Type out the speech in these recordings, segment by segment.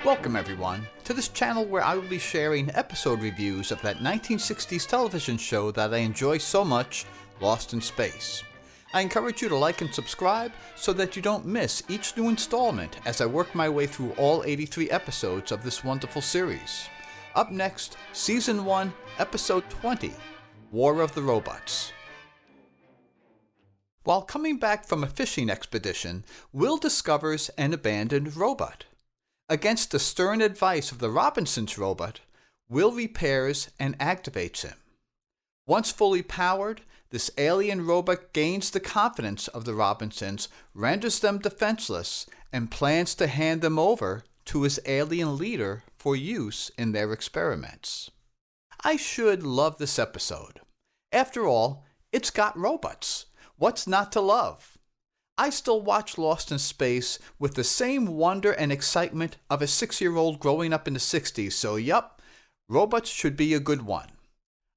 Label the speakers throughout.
Speaker 1: Welcome everyone to this channel where I will be sharing episode reviews of that 1960s television show that I enjoy so much, Lost in Space. I encourage you to like and subscribe so that you don't miss each new installment as I work my way through all 83 episodes of this wonderful series. Up next, Season 1, Episode 20, War of the Robots. While coming back from a fishing expedition, Will discovers an abandoned robot. Against the stern advice of the Robinsons' robot, Will repairs and activates him. Once fully powered, this alien robot gains the confidence of the Robinsons, renders them defenseless, and plans to hand them over to his alien leader for use in their experiments. I should love this episode. After all, it's got robots. What's not to love? I still watch Lost in Space with the same wonder and excitement of a 6-year-old growing up in the 60s, so yup, robots should be a good one.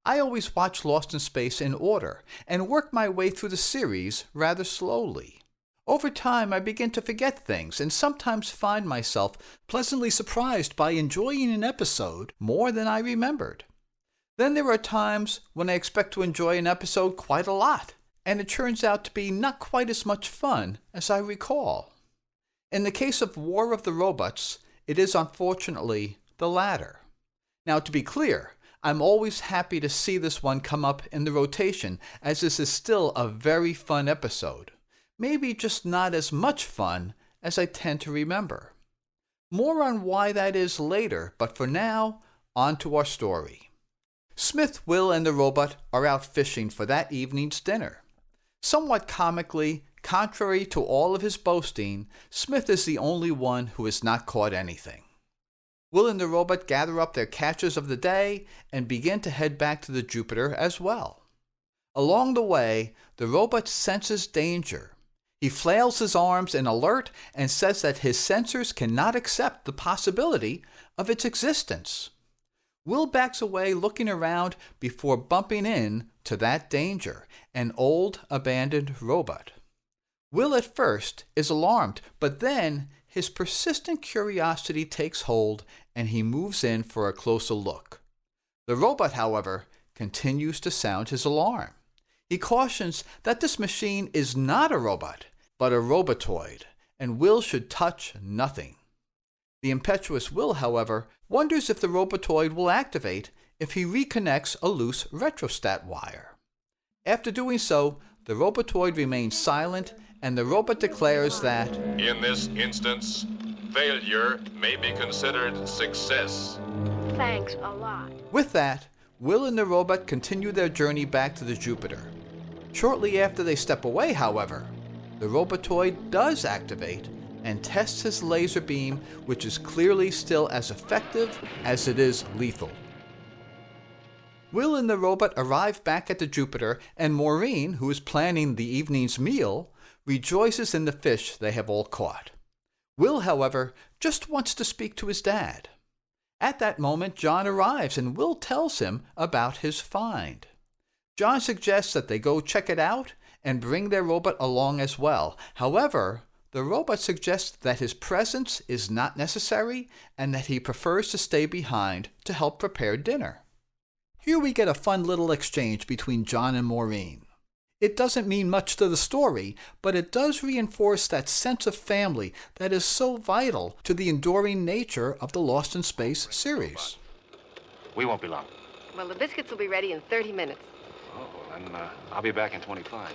Speaker 1: I always watch Lost in Space in order and work my way through the series rather slowly. Over time, I begin to forget things and sometimes find myself pleasantly surprised by enjoying an episode more than I remembered. Then there are times when I expect to enjoy an episode quite a lot, and it turns out to be not quite as much fun as I recall. In the case of War of the Robots, it is unfortunately the latter. Now, to be clear, I'm always happy to see this one come up in the rotation, as this is still a very fun episode. Maybe just not as much fun as I tend to remember. More on why that is later, but for now, on to our story. Smith, Will, and the robot are out fishing for that evening's dinner. Somewhat comically, contrary to all of his boasting, Smith is the only one who has not caught anything. Will and the robot gather up their catches of the day and begin to head back to the Jupiter as well. Along the way, the robot senses danger. He flails his arms in alert and says that his sensors cannot accept the possibility of its existence. Will backs away looking around before bumping in to that danger, an old abandoned robot. Will at first is alarmed, but then his persistent curiosity takes hold and he moves in for a closer look. The robot, however, continues to sound his alarm. He cautions that this machine is not a robot, but a robbotoid, and Will should touch nothing. The impetuous Will, however, wonders if the robbotoid will activate if he reconnects a loose retrostat wire. After doing so, the robbotoid remains silent, and the robot declares that,
Speaker 2: "In this instance, failure may be considered success."
Speaker 3: Thanks a lot.
Speaker 1: With that, Will and the robot continue their journey back to the Jupiter. Shortly after they step away, however, the robbotoid does activate and tests his laser beam, which is clearly still as effective as it is lethal. Will and the robot arrive back at the Jupiter, and Maureen, who is planning the evening's meal, rejoices in the fish they have all caught. Will, however, just wants to speak to his dad. At that moment, John arrives, and Will tells him about his find. John suggests that they go check it out and bring their robot along as well. However, the robot suggests that his presence is not necessary and that he prefers to stay behind to help prepare dinner. Here we get a fun little exchange between John and Maureen. It doesn't mean much to the story, but it does reinforce that sense of family that is so vital to the enduring nature of the Lost in Space series.
Speaker 4: We won't be long.
Speaker 3: Well, the biscuits will be ready in 30 minutes.
Speaker 4: Oh, well, then I'll be back in 25.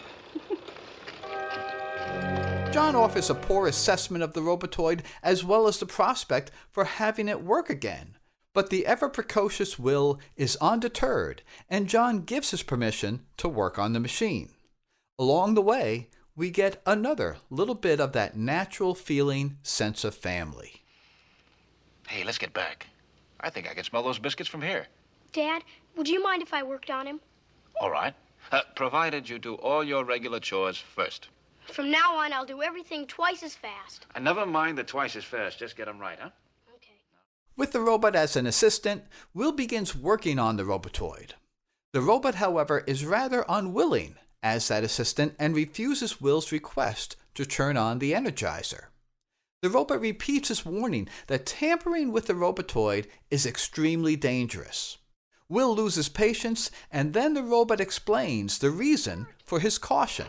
Speaker 1: John offers a poor assessment of the robotoid as well as the prospect for having it work again. But the ever-precocious Will is undeterred, and John gives his permission to work on the machine. Along the way, we get another little bit of that natural feeling sense of family.
Speaker 4: Hey, let's get back. I think I can smell those biscuits from here.
Speaker 3: Dad, would you mind if I worked on him?
Speaker 4: All right. Provided you do all your regular chores first.
Speaker 3: From now on, I'll do everything twice as fast.
Speaker 4: And never mind the twice as fast. Just get them right, huh?
Speaker 3: Okay.
Speaker 1: With the robot as an assistant, Will begins working on the robotoid. The robot, however, is rather unwilling as that assistant and refuses Will's request to turn on the Energizer. The robot repeats his warning that tampering with the robotoid is extremely dangerous. Will loses patience, and then the robot explains the reason for his caution.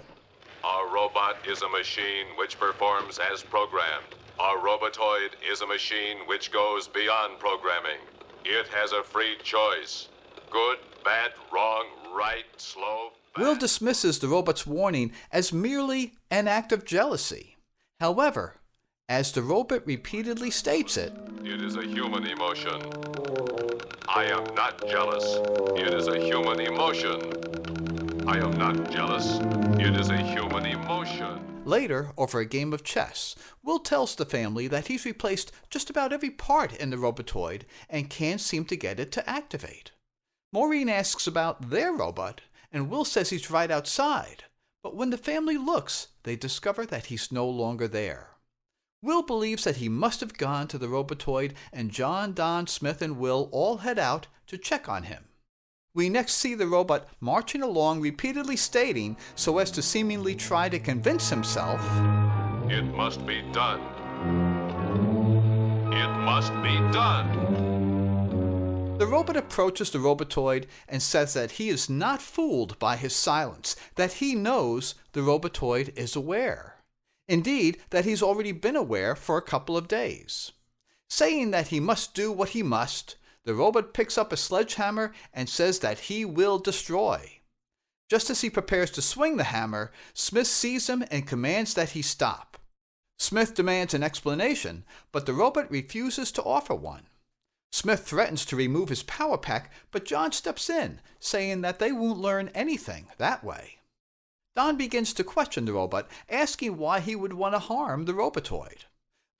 Speaker 2: Our robot is a machine which performs as programmed. Our robotoid is a machine which goes beyond programming. It has a free choice. Good, bad, wrong, right, slow, fast.
Speaker 1: Will dismisses the robot's warning as merely an act of jealousy. However, as the robot repeatedly states it
Speaker 2: is a human emotion. I am not jealous. It is a human emotion. I am not jealous. It is a human emotion.
Speaker 1: Later, over a game of chess, Will tells the family that he's replaced just about every part in the robotoid and can't seem to get it to activate. Maureen asks about their robot, and Will says he's right outside, but when the family looks, they discover that he's no longer there. Will believes that he must have gone to the robotoid, and John, Don, Smith, and Will all head out to check on him. We next see the robot marching along, repeatedly stating, so as to seemingly try to convince himself,
Speaker 2: it must be done. It must be done.
Speaker 1: The robot approaches the robotoid and says that he is not fooled by his silence, that he knows the robotoid is aware. Indeed, that he's already been aware for a couple of days. Saying that he must do what he must, the robot picks up a sledgehammer and says that he will destroy. Just as he prepares to swing the hammer, Smith sees him and commands that he stop. Smith demands an explanation, but the robot refuses to offer one. Smith threatens to remove his power pack, but John steps in, saying that they won't learn anything that way. Don begins to question the robot, asking why he would want to harm the robotoid.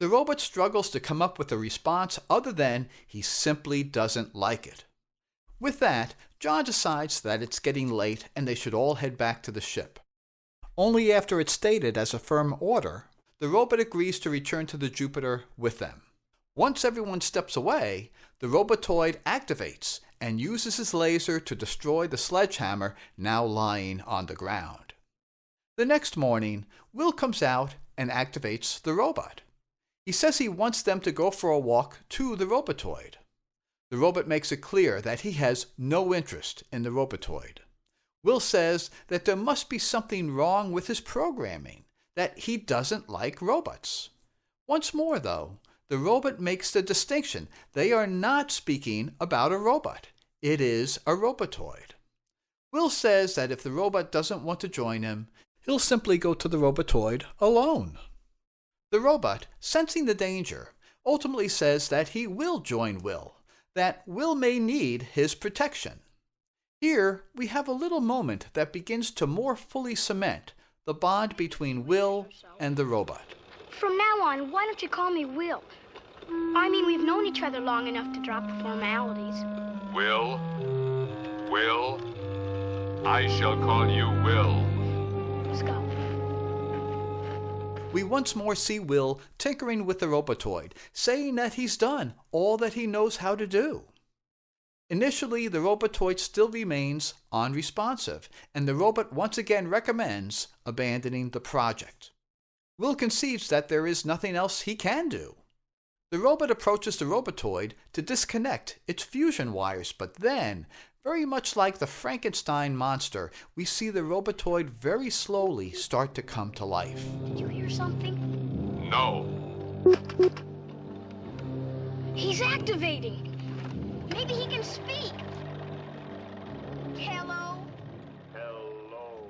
Speaker 1: The robot struggles to come up with a response other than he simply doesn't like it. With that, John decides that it's getting late and they should all head back to the ship. Only after it's stated as a firm order, the robot agrees to return to the Jupiter with them. Once everyone steps away, the robotoid activates and uses his laser to destroy the sledgehammer now lying on the ground. The next morning, Will comes out and activates the robot. He says he wants them to go for a walk to the robotoid. The robot makes it clear that he has no interest in the robotoid. Will says that there must be something wrong with his programming, that he doesn't like robots. Once more, though, the robot makes the distinction. They are not speaking about a robot. It is a robotoid. Will says that if the robot doesn't want to join him, he'll simply go to the robotoid alone. The robot, sensing the danger, ultimately says that he will join Will, that Will may need his protection. Here, we have a little moment that begins to more fully cement the bond between Will and the robot.
Speaker 3: From now on, why don't you call me Will? I mean, we've known each other long enough to drop the formalities.
Speaker 2: Will, I shall call you Will.
Speaker 3: Let's go.
Speaker 1: We once more see Will tinkering with the robotoid, saying that he's done all that he knows how to do. Initially, the robotoid still remains unresponsive, and the robot once again recommends abandoning the project. Will concedes that there is nothing else he can do. The robot approaches the robotoid to disconnect its fusion wires, but then, very much like the Frankenstein monster, we see the robotoid very slowly start to come to life.
Speaker 3: Did you hear something?
Speaker 2: No.
Speaker 3: He's activating. Maybe he can speak. Hello?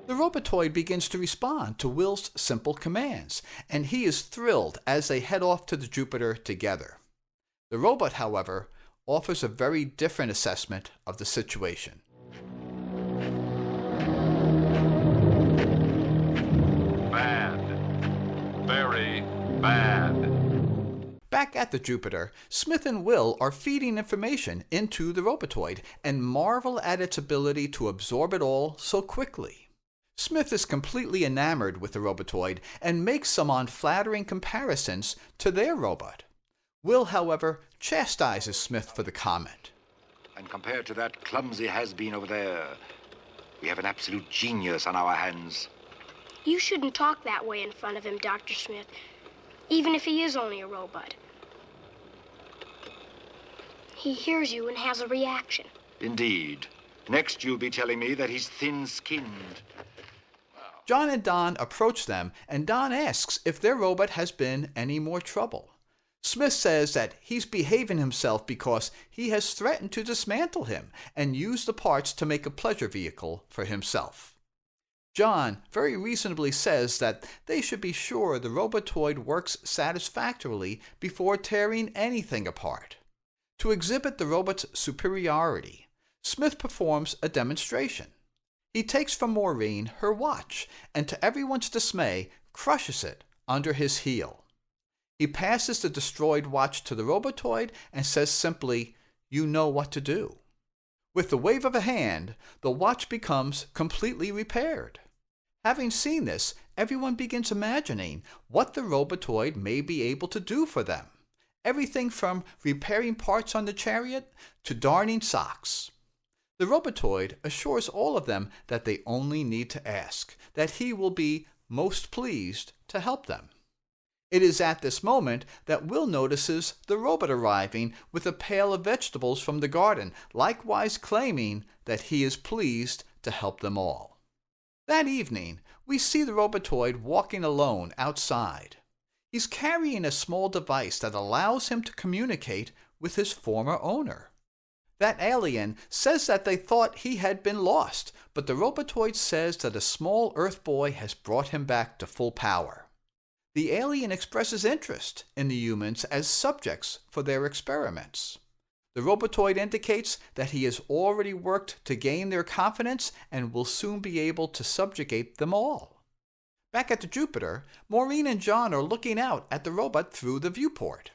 Speaker 1: The robotoid begins to respond to Will's simple commands, and he is thrilled as they head off to the Jupiter together. The robot, however, offers a very different assessment of the situation.
Speaker 2: Bad. Very bad.
Speaker 1: Back at the Jupiter, Smith and Will are feeding information into the robotoid and marvel at its ability to absorb it all so quickly. Smith is completely enamored with the robotoid and makes some unflattering comparisons to their robot. Will, however, chastises Smith for the comment.
Speaker 4: And compared to that clumsy has-been over there, we have an absolute genius on our hands.
Speaker 3: You shouldn't talk that way in front of him, Dr. Smith, even if he is only a robot. He hears you and has a reaction.
Speaker 4: Indeed. Next, you'll be telling me that he's thin-skinned.
Speaker 1: John and Don approach them, and Don asks if their robot has been any more trouble. Smith says that he's behaving himself because he has threatened to dismantle him and use the parts to make a pleasure vehicle for himself. John very reasonably says that they should be sure the robotoid works satisfactorily before tearing anything apart. To exhibit the robot's superiority, Smith performs a demonstration. He takes from Maureen her watch and, to everyone's dismay, crushes it under his heel. He passes the destroyed watch to the robotoid and says simply, "You know what to do." With the wave of a hand, the watch becomes completely repaired. Having seen this, everyone begins imagining what the robotoid may be able to do for them. Everything from repairing parts on the chariot to darning socks. The robotoid assures all of them that they only need to ask, that he will be most pleased to help them. It is at this moment that Will notices the robot arriving with a pail of vegetables from the garden, likewise claiming that he is pleased to help them all. That evening, we see the robotoid walking alone outside. He's carrying a small device that allows him to communicate with his former owner. That alien says that they thought he had been lost, but the robotoid says that a small Earth boy has brought him back to full power. The alien expresses interest in the humans as subjects for their experiments. The robotoid indicates that he has already worked to gain their confidence and will soon be able to subjugate them all. Back at the Jupiter, Maureen and John are looking out at the robot through the viewport.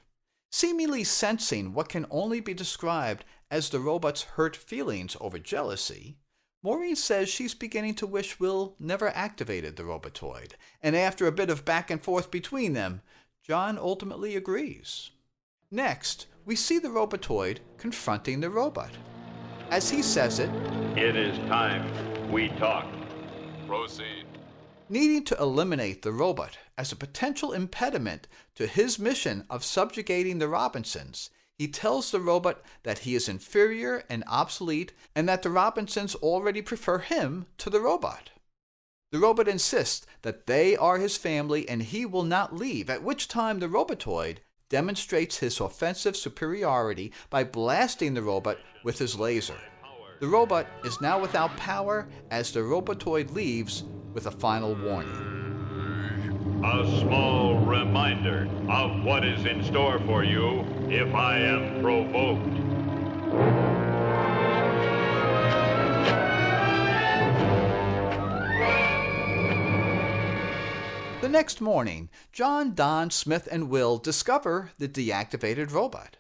Speaker 1: Seemingly sensing what can only be described as the robot's hurt feelings over jealousy, Maureen says she's beginning to wish Will never activated the robotoid, and after a bit of back and forth between them, John ultimately agrees. Next, we see the robotoid confronting the robot. As he says it,
Speaker 5: "It is time we talk."
Speaker 2: Proceed.
Speaker 1: Needing to eliminate the robot as a potential impediment to his mission of subjugating the Robinsons, he tells the robot that he is inferior and obsolete and that the Robinsons already prefer him to the robot. The robot insists that they are his family and he will not leave, at which time the robotoid demonstrates his offensive superiority by blasting the robot with his laser. The robot is now without power as the robotoid leaves with a final warning.
Speaker 5: A small reminder of what is in store for you if I am provoked.
Speaker 1: The next morning, John, Don, Smith, and Will discover the deactivated robot.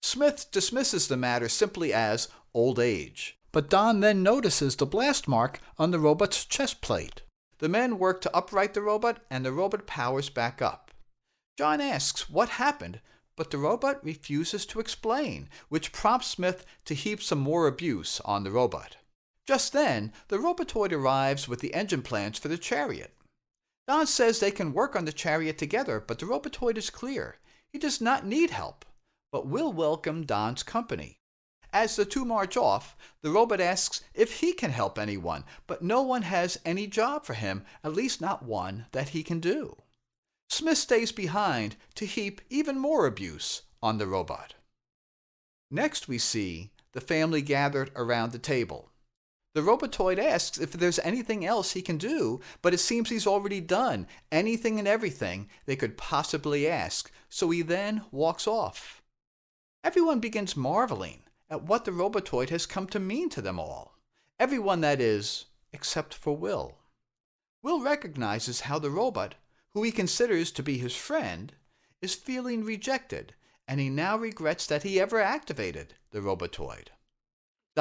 Speaker 1: Smith dismisses the matter simply as old age, but Don then notices the blast mark on the robot's chest plate. The men work to upright the robot, and the robot powers back up. John asks what happened, but the robot refuses to explain, which prompts Smith to heap some more abuse on the robot. Just then, the robotoid arrives with the engine plans for the chariot. Don says they can work on the chariot together, but the robotoid is clear. He does not need help, but will welcome Don's company. As the two march off, the robot asks if he can help anyone, but no one has any job for him, at least not one that he can do. Smith stays behind to heap even more abuse on the robot. Next we see the family gathered around the table. The robotoid asks if there's anything else he can do, but it seems he's already done anything and everything they could possibly ask, so he then walks off. Everyone begins marveling at what the robotoid has come to mean to them all. Everyone, that is, except for Will. Will recognizes how the robot, who he considers to be his friend, is feeling rejected, and he now regrets that he ever activated the robotoid.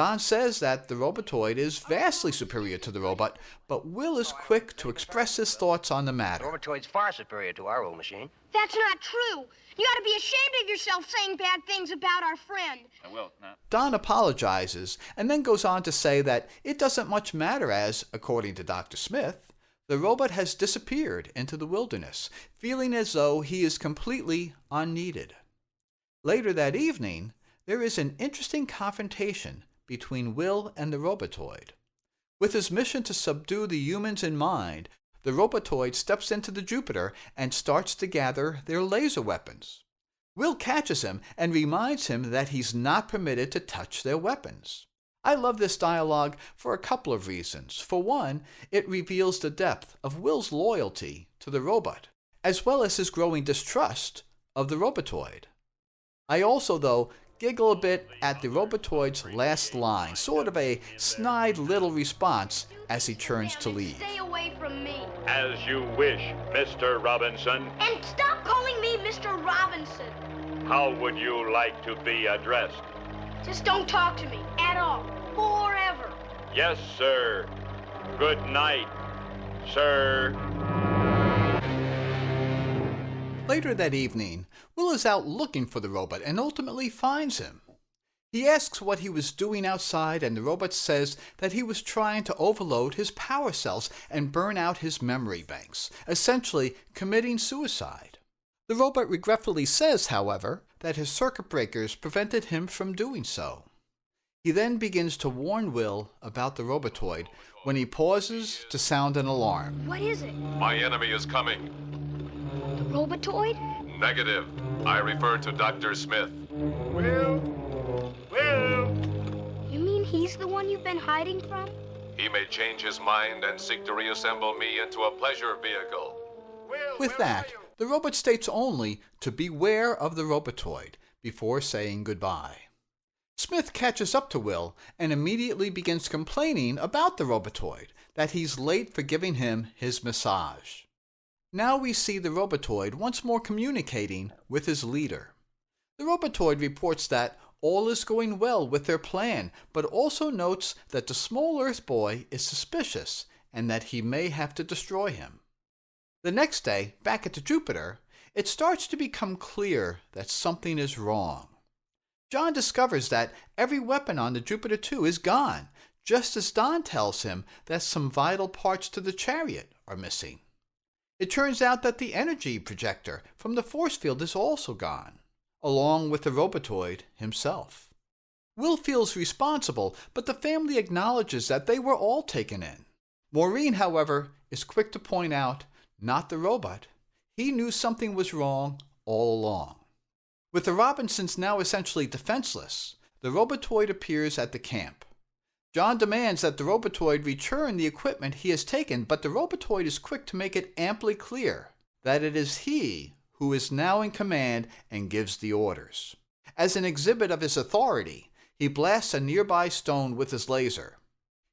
Speaker 1: Don says that the robotoid is vastly superior to the robot, but Will is quick to express his thoughts on the matter.
Speaker 6: Robbotoid's far superior to our old machine.
Speaker 3: That's not true. You ought to be ashamed of yourself saying bad things about our friend.
Speaker 5: I will, not.
Speaker 1: Don apologizes and then goes on to say that it doesn't much matter as, according to Dr. Smith, the robot has disappeared into the wilderness, feeling as though he is completely unneeded. Later that evening, there is an interesting confrontation between Will and the robotoid. With his mission to subdue the humans in mind, the robotoid steps into the Jupiter and starts to gather their laser weapons. Will catches him and reminds him that he's not permitted to touch their weapons. I love this dialogue for a couple of reasons. For one, it reveals the depth of Will's loyalty to the robot, as well as his growing distrust of the robotoid. I also, though, giggle a bit at the robotoid's last line, sort of a snide little response as he turns to leave.
Speaker 3: Stay away from me.
Speaker 5: As you wish, Mr. Robinson.
Speaker 3: And stop calling me Mr. Robinson.
Speaker 5: How would you like to be addressed?
Speaker 3: Just don't talk to me at all. Forever.
Speaker 5: Yes, sir. Good night, sir.
Speaker 1: Later that evening, Will is out looking for the robot and ultimately finds him. He asks what he was doing outside, and the robot says that he was trying to overload his power cells and burn out his memory banks, essentially committing suicide. The robot regretfully says, however, that his circuit breakers prevented him from doing so. He then begins to warn Will about the robotoid when he pauses to sound an alarm.
Speaker 3: What is it?
Speaker 2: My enemy is coming.
Speaker 3: The robotoid?
Speaker 2: Negative. I refer to Dr. Smith.
Speaker 5: Will?
Speaker 3: You mean he's the one you've been hiding from?
Speaker 2: He may change his mind and seek to reassemble me into a pleasure vehicle.
Speaker 1: With that, the robot states only to beware of the robotoid before saying goodbye. Smith catches up to Will and immediately begins complaining about the robotoid, that he's late for giving him his massage. Now we see the robotoid once more communicating with his leader. The robotoid reports that all is going well with their plan, but also notes that the small Earth boy is suspicious and that he may have to destroy him. The next day, back at the Jupiter, it starts to become clear that something is wrong. John discovers that every weapon on the Jupiter 2 is gone, just as Don tells him that some vital parts to the chariot are missing. It turns out that the energy projector from the force field is also gone, along with the robotoid himself. Will feels responsible, but the family acknowledges that they were all taken in. Maureen, however, is quick to point out, not the robot. He knew something was wrong all along. With the Robinsons now essentially defenseless, the robotoid appears at the camp. John demands that the robotoid return the equipment he has taken, but the robotoid is quick to make it amply clear that it is he who is now in command and gives the orders. As an exhibit of his authority, he blasts a nearby stone with his laser.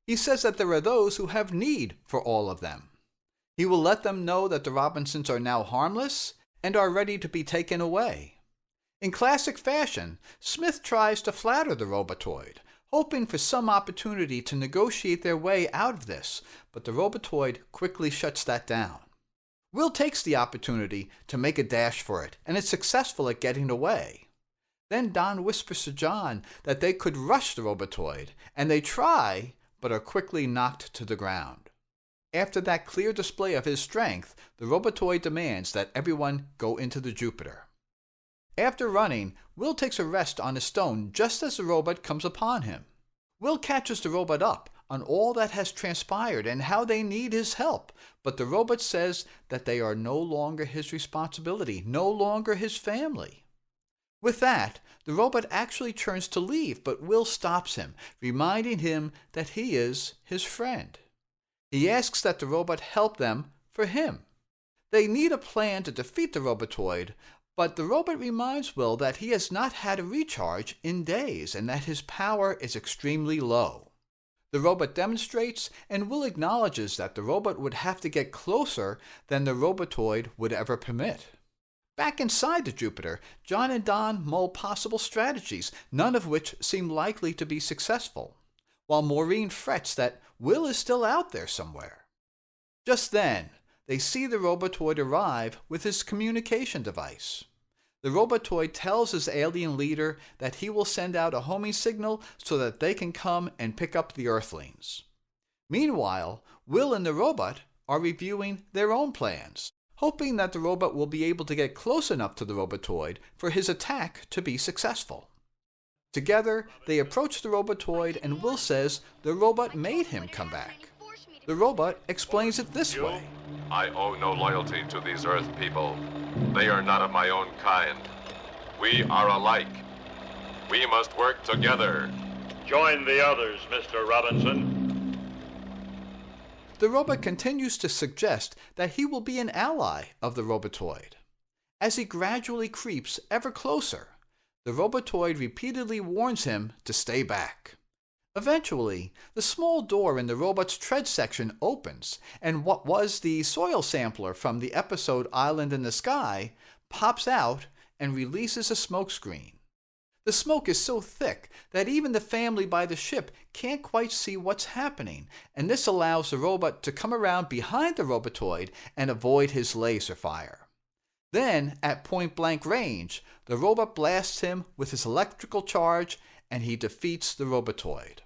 Speaker 1: He says that there are those who have need for all of them. He will let them know that the Robinsons are now harmless and are ready to be taken away. In classic fashion, Smith tries to flatter the robotoid, hoping for some opportunity to negotiate their way out of this, but the robotoid quickly shuts that down. Will takes the opportunity to make a dash for it, and is successful at getting away. Then Don whispers to John that they could rush the robotoid, and they try, but are quickly knocked to the ground. After that clear display of his strength, the robotoid demands that everyone go into the Jupiter. After running, Will takes a rest on a stone just as the robot comes upon him. Will catches the robot up on all that has transpired and how they need his help, but the robot says that they are no longer his responsibility, no longer his family. With that, the robot actually turns to leave, but Will stops him, reminding him that he is his friend. He asks that the robot help them for him. They need a plan to defeat the robotoid, but the robot reminds Will that he has not had a recharge in days and that his power is extremely low. The robot demonstrates, and Will acknowledges that the robot would have to get closer than the robotoid would ever permit. Back inside the Jupiter, John and Don mull possible strategies, none of which seem likely to be successful, while Maureen frets that Will is still out there somewhere. Just then, they see the robotoid arrive with his communication device. The robotoid tells his alien leader that he will send out a homing signal so that they can come and pick up the Earthlings. Meanwhile, Will and the robot are reviewing their own plans, hoping that the robot will be able to get close enough to the robotoid for his attack to be successful. Together, they approach the robotoid and Will says the robot made him come back. The robot explains it this way.
Speaker 2: I owe no loyalty to these Earth people. They are not of my own kind. We are alike. We must work together.
Speaker 5: Join the others, Mr. Robinson.
Speaker 1: The robot continues to suggest that he will be an ally of the robotoid. As he gradually creeps ever closer, the robotoid repeatedly warns him to stay back. Eventually, the small door in the robot's tread section opens, and what was the soil sampler from the episode Island in the Sky pops out and releases a smokescreen. The smoke is so thick that even the family by the ship can't quite see what's happening, and this allows the robot to come around behind the robotoid and avoid his laser fire. Then, at point-blank range, the robot blasts him with his electrical charge, and he defeats the robotoid.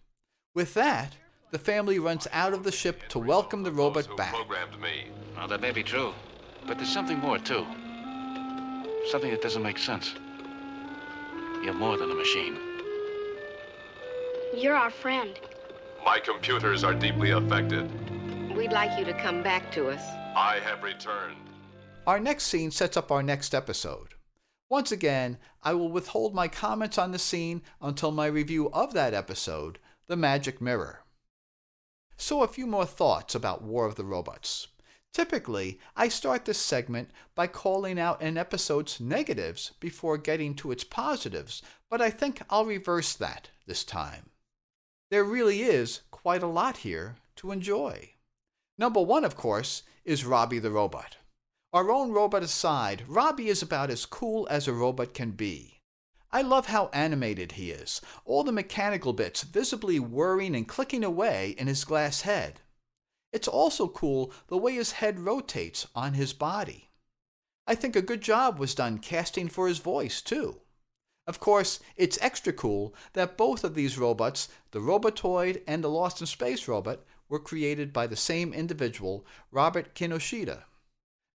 Speaker 1: With that, the family runs out of the ship to welcome the robot back.
Speaker 4: Well, that may be true, but there's something more, too. Something that doesn't make sense. You're more than a machine.
Speaker 3: You're our friend.
Speaker 2: My computers are deeply affected.
Speaker 7: We'd like you to come back to us.
Speaker 2: I have returned.
Speaker 1: Our next scene sets up our next episode. Once again, I will withhold my comments on the scene until my review of that episode, The Magic Mirror. So a few more thoughts about War of the Robots. Typically, I start this segment by calling out an episode's negatives before getting to its positives, but I think I'll reverse that this time. There really is quite a lot here to enjoy. Number one, of course, is Robbie the Robot. Our own robot aside, Robbie is about as cool as a robot can be. I love how animated he is, all the mechanical bits visibly whirring and clicking away in his glass head. It's also cool the way his head rotates on his body. I think a good job was done casting for his voice, too. Of course, it's extra cool that both of these robots, the Robotoid and the Lost in Space robot, were created by the same individual, Robert Kinoshita.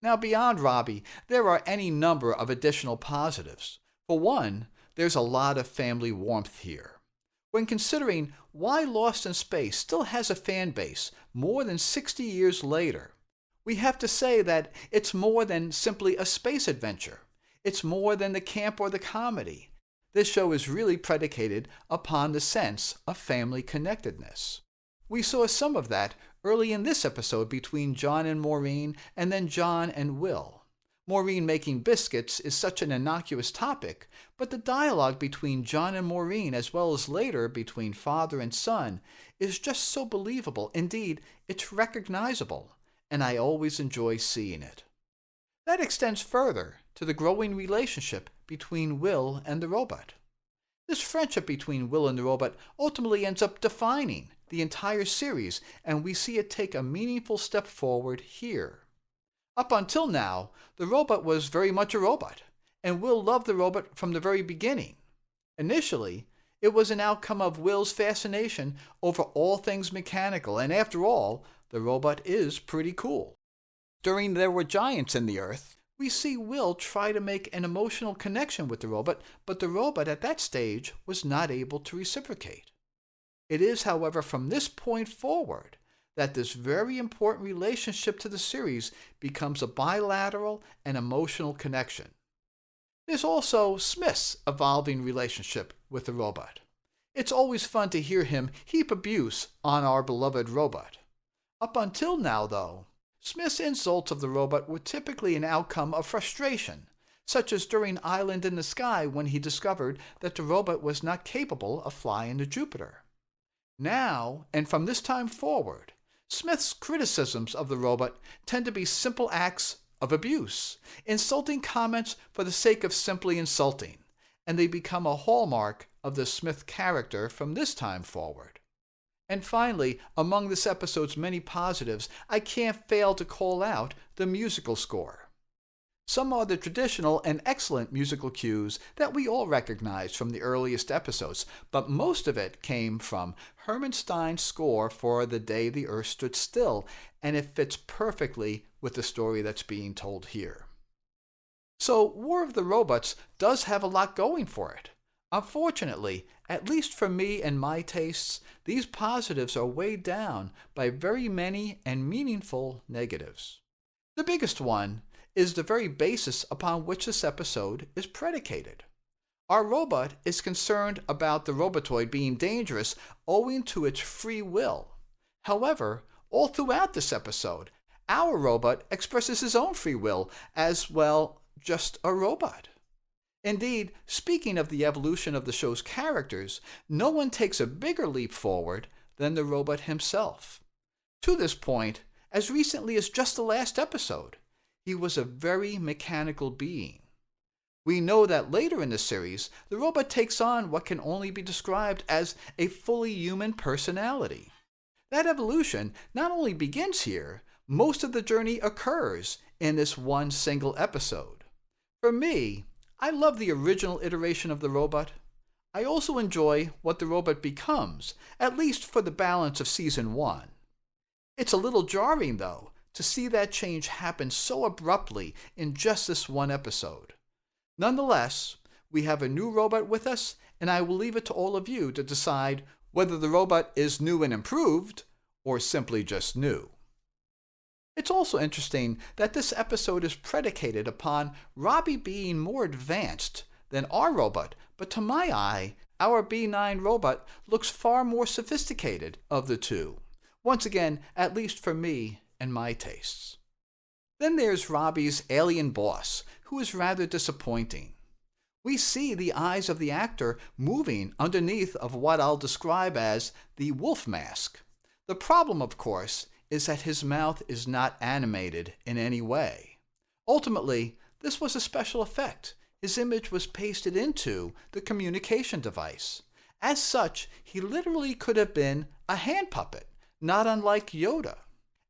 Speaker 1: Now, beyond Robbie, there are any number of additional positives. For one, there's a lot of family warmth here. When considering why Lost in Space still has a fan base more than 60 years later, we have to say that it's more than simply a space adventure. It's more than the camp or the comedy. This show is really predicated upon the sense of family connectedness. We saw some of that early in this episode between John and Maureen, and then John and Will. Maureen making biscuits is such an innocuous topic, but the dialogue between John and Maureen, as well as later between father and son, is just so believable. Indeed, it's recognizable, and I always enjoy seeing it. That extends further to the growing relationship between Will and the robot. This friendship between Will and the robot ultimately ends up defining the entire series, and we see it take a meaningful step forward here. Up until now, the robot was very much a robot, and Will loved the robot from the very beginning. Initially, it was an outcome of Will's fascination over all things mechanical, and after all, the robot is pretty cool. During There Were Giants in the Earth, we see Will try to make an emotional connection with the robot, but the robot at that stage was not able to reciprocate. It is, however, from this point forward that this very important relationship to the series becomes a bilateral and emotional connection. There's also Smith's evolving relationship with the robot. It's always fun to hear him heap abuse on our beloved robot. Up until now, though, Smith's insults of the robot were typically an outcome of frustration, such as during Island in the Sky when he discovered that the robot was not capable of flying to Jupiter. Now, and from this time forward, Smith's criticisms of the robot tend to be simple acts of abuse, insulting comments for the sake of simply insulting, and they become a hallmark of the Smith character from this time forward. And finally, among this episode's many positives, I can't fail to call out the musical score. Some are the traditional and excellent musical cues that we all recognize from the earliest episodes, but most of it came from Herman Stein's score for The Day the Earth Stood Still, and it fits perfectly with the story that's being told here. So, War of the Robots does have a lot going for it. Unfortunately, at least for me and my tastes, these positives are weighed down by very many and meaningful negatives. The biggest one is the very basis upon which this episode is predicated. Our robot is concerned about the robotoid being dangerous owing to its free will. However, all throughout this episode, our robot expresses his own free will as, well, just a robot. Indeed, speaking of the evolution of the show's characters, no one takes a bigger leap forward than the robot himself. To this point, as recently as just the last episode, he was a very mechanical being. We know that later in the series, the robot takes on what can only be described as a fully human personality. That evolution not only begins here, most of the journey occurs in this one single episode. For me, I love the original iteration of the robot. I also enjoy what the robot becomes, at least for the balance of Season 1. It's a little jarring, though, to see that change happen so abruptly in just this one episode. Nonetheless, we have a new robot with us, and I will leave it to all of you to decide whether the robot is new and improved, or simply just new. It's also interesting that this episode is predicated upon Robbie being more advanced than our robot, but to my eye, our B9 robot looks far more sophisticated of the two. Once again, at least for me and my tastes. Then there's Robbie's alien boss, who is rather disappointing. We see the eyes of the actor moving underneath of what I'll describe as the wolf mask. The problem, of course, is that his mouth is not animated in any way. Ultimately, this was a special effect. His image was pasted into the communication device. As such, he literally could have been a hand puppet, not unlike Yoda.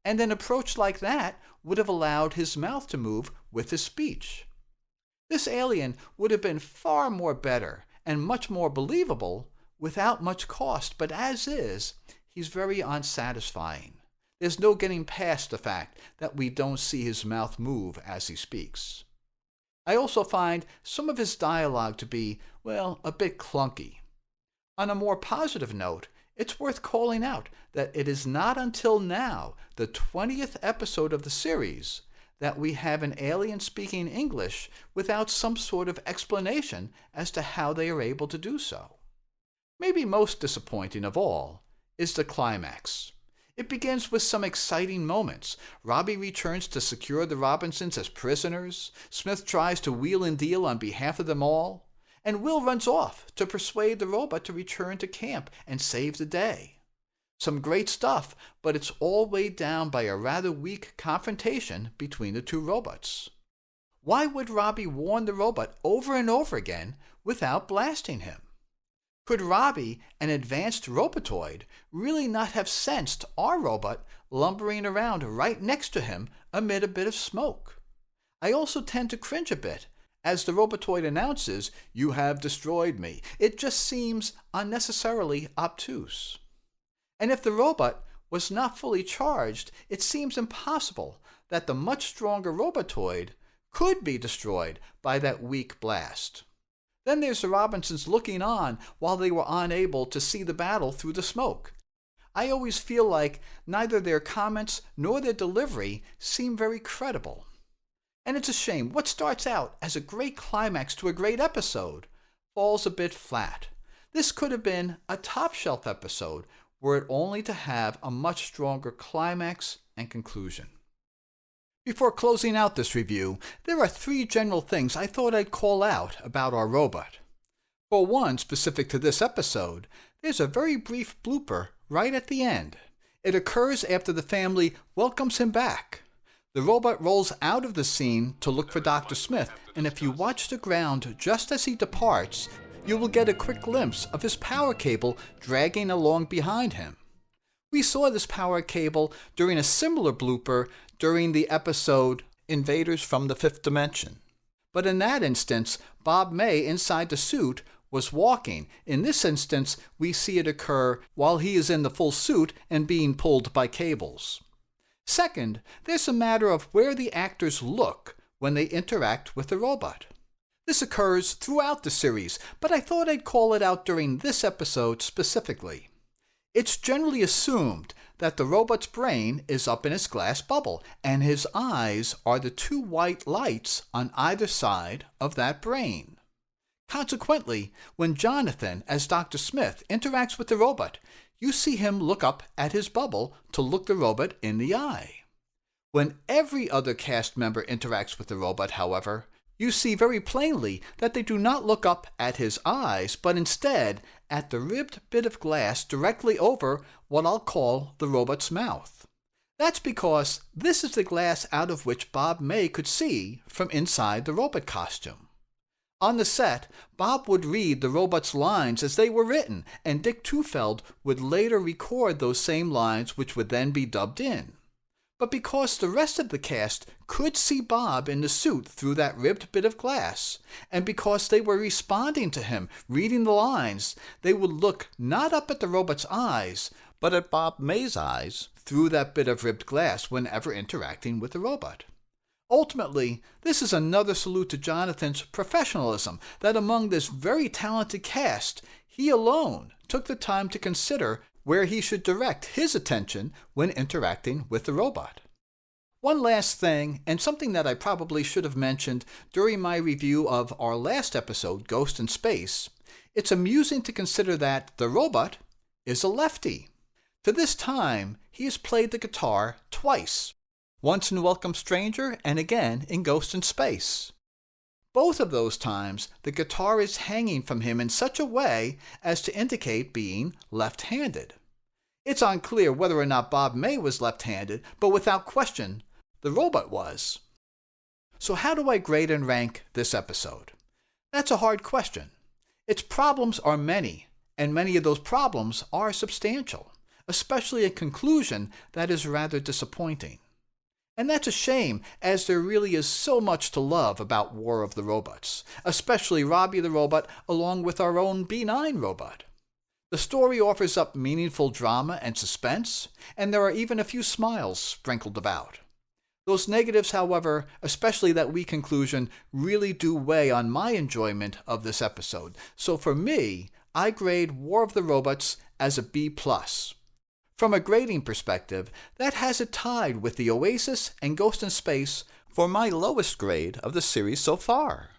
Speaker 1: And an approach like that would have allowed his mouth to move with his speech. This alien would have been far more better and much more believable without much cost, but as is, he's very unsatisfying. There's no getting past the fact that we don't see his mouth move as he speaks. I also find some of his dialogue to be, well, a bit clunky. On a more positive note, it's worth calling out that it is not until now, the 20th episode of the series, that we have an alien speaking English without some sort of explanation as to how they are able to do so. Maybe most disappointing of all is the climax. It begins with some exciting moments. Robbie returns to secure the Robinsons as prisoners, Smith tries to wheel and deal on behalf of them all, and Will runs off to persuade the robot to return to camp and save the day. Some great stuff, but it's all weighed down by a rather weak confrontation between the two robots. Why would Robbie warn the robot over and over again without blasting him? Could Robbie, an advanced robotoid, really not have sensed our robot lumbering around right next to him amid a bit of smoke? I also tend to cringe a bit as the robotoid announces, "You have destroyed me." It just seems unnecessarily obtuse. And if the robot was not fully charged, it seems impossible that the much stronger robotoid could be destroyed by that weak blast. Then there's the Robinsons looking on while they were unable to see the battle through the smoke. I always feel like neither their comments nor their delivery seem very credible. And it's a shame. What starts out as a great climax to a great episode falls a bit flat. This could have been a top-shelf episode were it only to have a much stronger climax and conclusion. Before closing out this review, there are 3 general things I thought I'd call out about our robot. For one, specific to this episode, there's a very brief blooper right at the end. It occurs after the family welcomes him back. The robot rolls out of the scene to look for Dr. Smith, and if you watch the ground just as he departs, you will get a quick glimpse of his power cable dragging along behind him. We saw this power cable during a similar blooper during the episode Invaders from the Fifth Dimension. But in that instance, Bob May inside the suit was walking. In this instance, we see it occur while he is in the full suit and being pulled by cables. Second, there's a matter of where the actors look when they interact with the robot. This occurs throughout the series, but I thought I'd call it out during this episode specifically. It's generally assumed that the robot's brain is up in its glass bubble, and his eyes are the two white lights on either side of that brain. Consequently, when Jonathan, as Dr. Smith, interacts with the robot, you see him look up at his bubble to look the robot in the eye. When every other cast member interacts with the robot, however, you see very plainly that they do not look up at his eyes, but instead at the ribbed bit of glass directly over what I'll call the robot's mouth. That's because this is the glass out of which Bob May could see from inside the robot costume. On the set, Bob would read the robot's lines as they were written, and Dick Tufeld would later record those same lines, which would then be dubbed in. But because the rest of the cast could see Bob in the suit through that ribbed bit of glass, and because they were responding to him, reading the lines, they would look not up at the robot's eyes, but at Bob May's eyes through that bit of ribbed glass whenever interacting with the robot. Ultimately, this is another salute to Jonathan's professionalism, that among this very talented cast, he alone took the time to consider where he should direct his attention when interacting with the robot. One last thing, and something that I probably should have mentioned during my review of our last episode, Ghost in Space, it's amusing to consider that the robot is a lefty. To this time, he has played the guitar twice, once in Welcome Stranger and again in Ghost in Space. Both of those times, the guitar is hanging from him in such a way as to indicate being left-handed. It's unclear whether or not Bob May was left-handed, but without question, the robot was. So how do I grade and rank this episode? That's a hard question. Its problems are many, and many of those problems are substantial, especially a conclusion that is rather disappointing. And that's a shame, as there really is so much to love about War of the Robots, especially Robbie the Robot along with our own B9 robot. The story offers up meaningful drama and suspense, and there are even a few smiles sprinkled about. Those negatives, however, especially that weak conclusion, really do weigh on my enjoyment of this episode. So for me, I grade War of the Robots as a B+. From a grading perspective, that has it tied with The Oasis and Ghost in Space for my lowest grade of the series so far.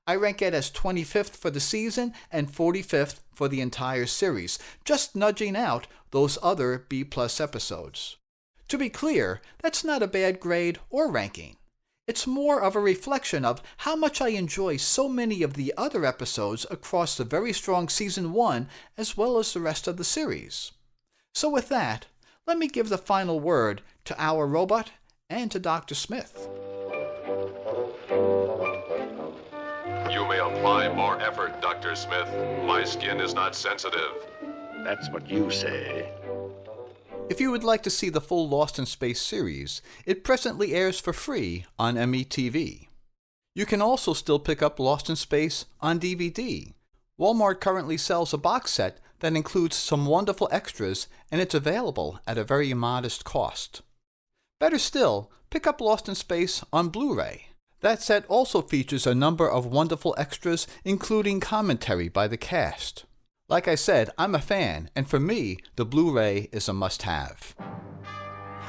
Speaker 1: I rank it as 25th for the season and 45th for the entire series, just nudging out those other B+ episodes. To be clear, that's not a bad grade or ranking. It's more of a reflection of how much I enjoy so many of the other episodes across the very strong Season 1 as well as the rest of the series. So with that, let me give the final word to our robot and to Dr. Smith.
Speaker 2: You may apply more effort, Dr. Smith. My skin is not sensitive.
Speaker 5: That's what you say.
Speaker 1: If you would like to see the full Lost in Space series, it presently airs for free on METV. You can also still pick up Lost in Space on DVD. Walmart currently sells a box set that includes some wonderful extras, and it's available at a very modest cost. Better still, pick up Lost in Space on Blu-ray. That set also features a number of wonderful extras, including commentary by the cast. Like I said, I'm a fan, and for me, the Blu-ray is a must-have.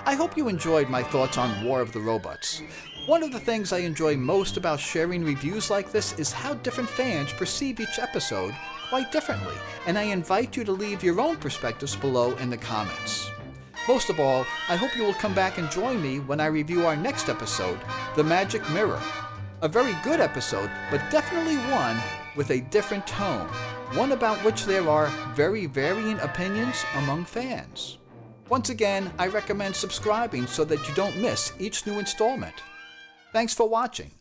Speaker 1: I hope you enjoyed my thoughts on War of the Robots. One of the things I enjoy most about sharing reviews like this is how different fans perceive each episode quite differently, and I invite you to leave your own perspectives below in the comments. Most of all, I hope you will come back and join me when I review our next episode, The Magic Mirror. A very good episode, but definitely one with a different tone, one about which there are very varying opinions among fans. Once again, I recommend subscribing so that you don't miss each new installment. Thanks for watching.